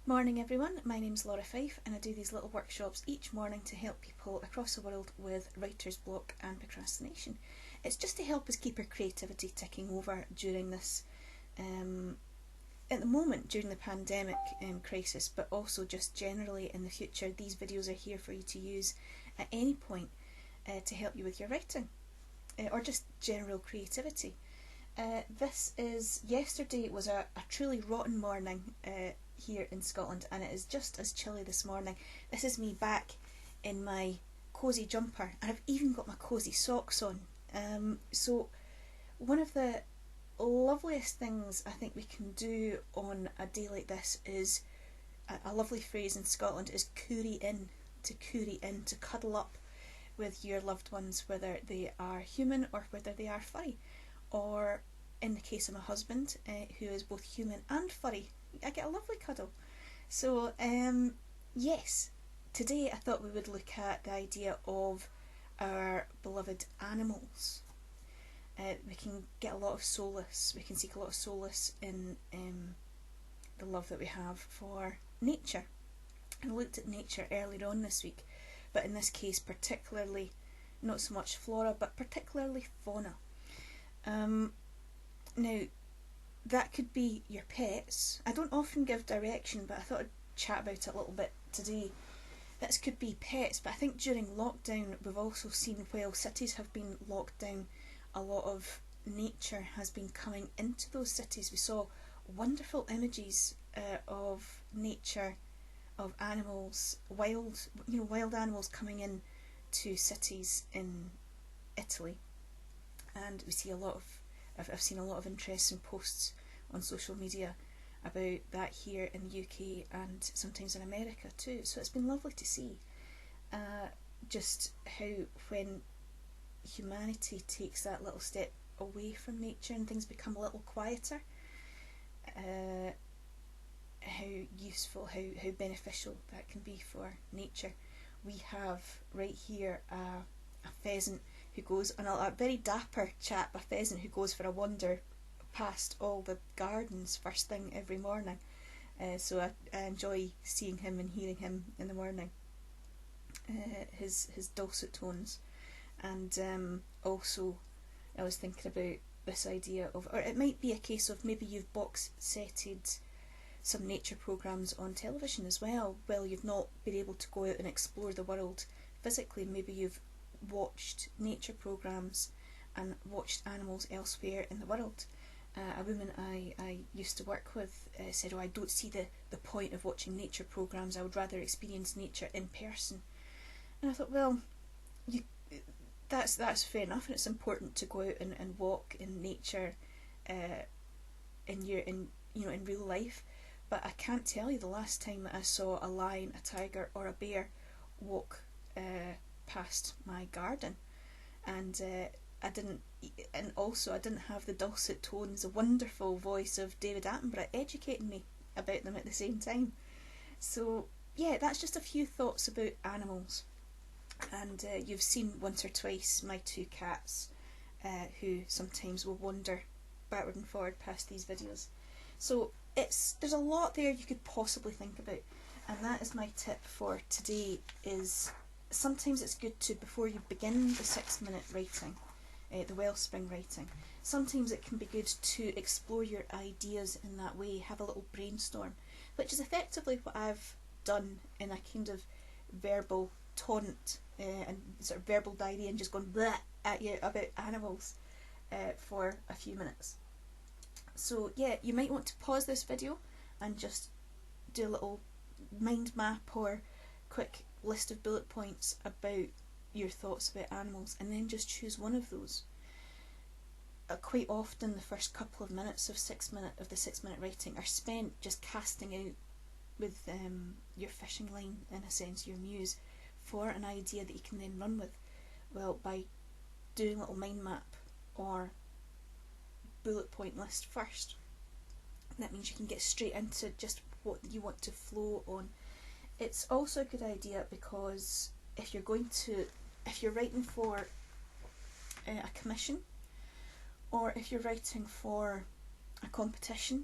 Morning everyone, my name's Laura Fife and I do these little workshops each morning to help people across the world with writer's block and procrastination. It's just to help us keep our creativity ticking over during this, at the moment during the pandemic crisis, but also just generally in the future. These videos are here for you to use at any point to help you with your writing or just general creativity. Yesterday was a truly rotten morning here in Scotland, and it is just as chilly this morning. This is me back in my cosy jumper, and I've even got my cosy socks on. So one of the loveliest things I think we can do on a day like this is a lovely phrase in Scotland is coorie in, to cuddle up with your loved ones, whether they are human or whether they are furry, or in the case of my husband, who is both human and furry, I get a lovely cuddle. So yes, today I thought we would look at the idea of our beloved animals. We can get a lot of solace, we can seek a lot of solace in the love that we have for nature. I looked at nature earlier on this week, but in this case particularly, not so much flora, but particularly fauna. Now, that could be your pets. I don't often give direction, but I thought I'd chat about it a little bit today. This could be pets, but I think during lockdown we've also seen, while cities have been locked down, a lot of nature has been coming into those cities. We saw wonderful images of nature, of animals, wild animals coming in to cities in Italy, and we see I've seen a lot of interesting posts on social media about that here in the UK and sometimes in America too. So it's been lovely to see just how, when humanity takes that little step away from nature and things become a little quieter, how useful, how beneficial that can be for nature. We have right here a pheasant who goes on a very dapper chap, a pheasant who goes for a wander past all the gardens first thing every morning. So I enjoy seeing him and hearing him in the morning, his dulcet tones. And also I was thinking about this idea of, or it might be a case of maybe you've box setted some nature programmes on television as well. Well, you've not been able to go out and explore the world physically. Maybe you've watched nature programmes and watched animals elsewhere in the world. A woman I used to work with said, I don't see the point of watching nature programmes, I would rather experience nature in person. And I thought, well, that's fair enough, and it's important to go out and walk in nature in real life, but I can't tell you the last time that I saw a lion, a tiger or a bear walk past my garden. And I didn't have the dulcet tones, the wonderful voice of David Attenborough educating me about them at the same time. So yeah, that's just a few thoughts about animals. And you've seen once or twice my two cats, who sometimes will wander backward and forward past these videos. So there's a lot there you could possibly think about, and that is my tip for today. Is sometimes it's good to, before you begin the 6-minute writing, the Wellspring writing, sometimes it can be good to explore your ideas in that way, have a little brainstorm, which is effectively what I've done in a kind of verbal taunt and sort of verbal diarrhea, and just gone bleh at you about animals for a few minutes. So yeah, you might want to pause this video and just do a little mind map or quick list of bullet points about your thoughts about animals, and then just choose one of those. Quite often the first couple of minutes of the 6-minute writing are spent just casting out with your fishing line, in a sense, your muse, for an idea that you can then run with. Well, by doing a little mind map or bullet point list first, that means you can get straight into just what you want to flow on. It's also a good idea because if you're writing for a commission, or if you're writing for a competition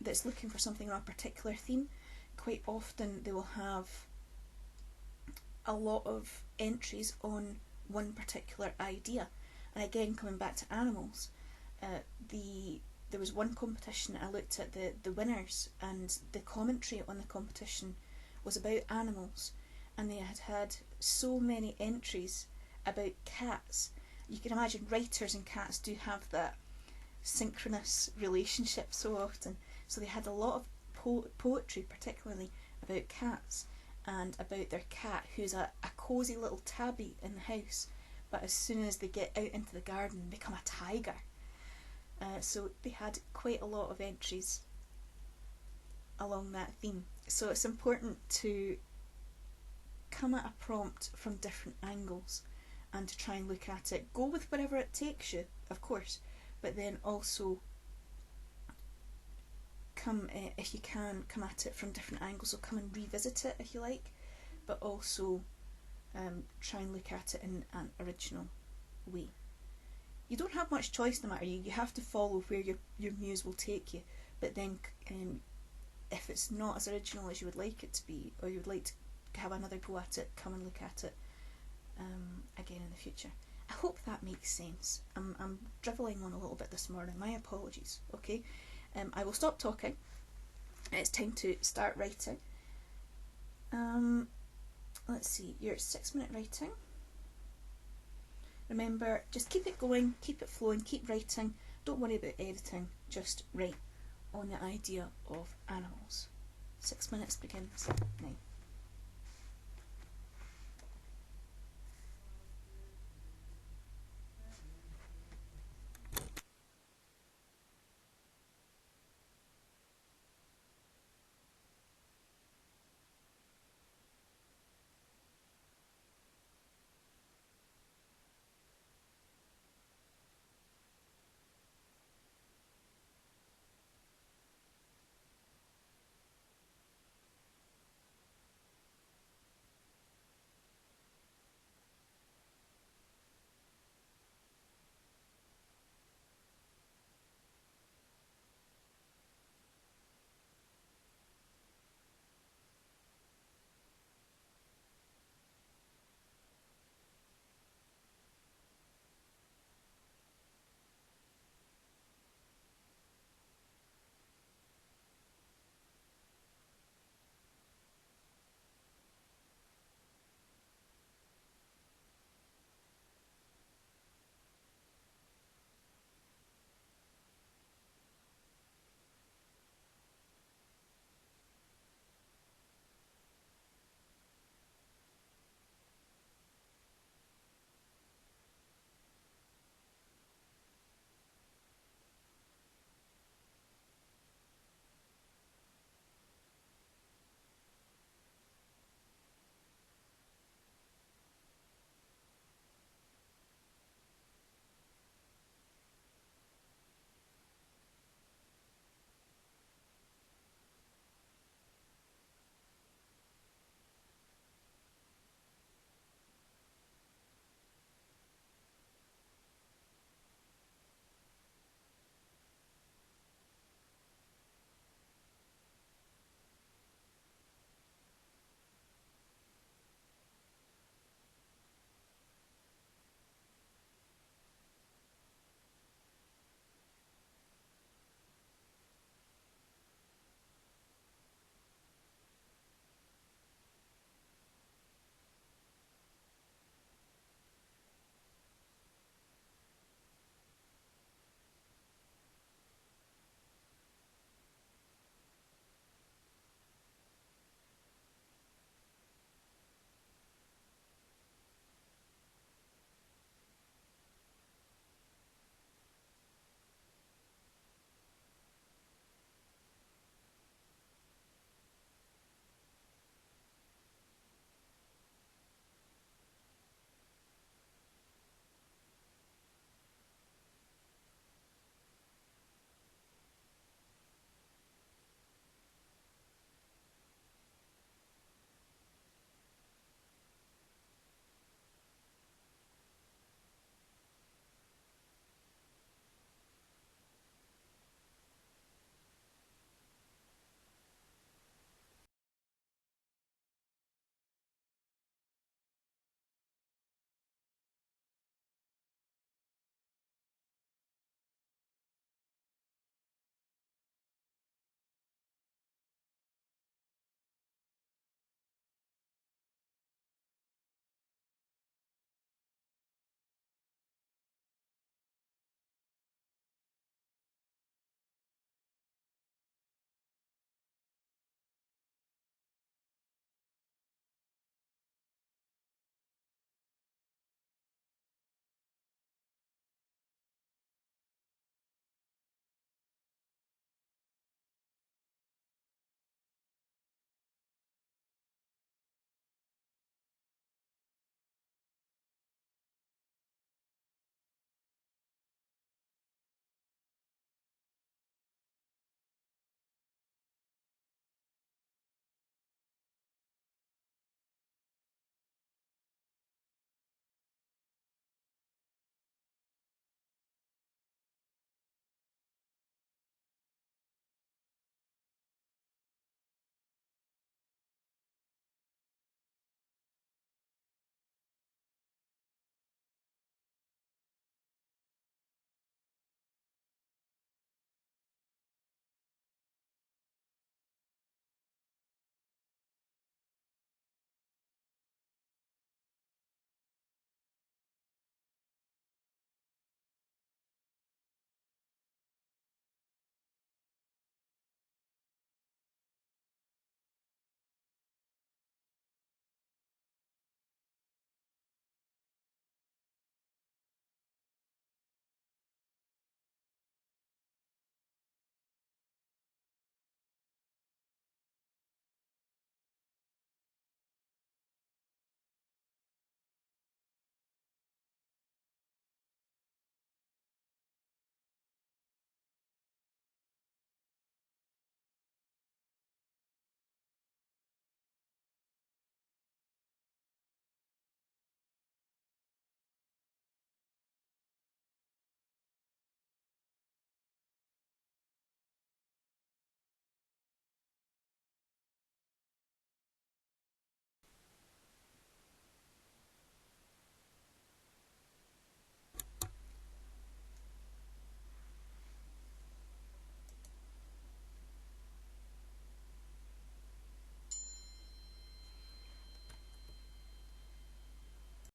that's looking for something on a particular theme, quite often they will have a lot of entries on one particular idea. And again, coming back to animals, there was one competition I looked at the winners, and the commentary on the competition was about animals, and they had so many entries about cats. You can imagine writers and cats do have that synchronous relationship so often, so they had a lot of poetry, particularly about cats, and about their cat, who's a cosy little tabby in the house, but as soon as they get out into the garden they become a tiger. So they had quite a lot of entries along that theme. So it's important to come at a prompt from different angles and to try and look at it. Go with wherever it takes you, of course, but then also come, if you can, come at it from different angles. So come and revisit it if you like, but also try and look at it in an original way. You don't have much choice no matter you have to follow where your muse will take you, but then if it's not as original as you would like it to be, or you would like to have another go at it, come and look at it again in the future. I hope that makes sense. I'm drivelling on a little bit this morning, my apologies. Okay, I will stop talking. It's time to start writing. Let's see, you're at 6-minute writing. Remember, just keep it going, keep it flowing, keep writing. Don't worry about editing, just write on the idea of animals. 6 minutes begins now.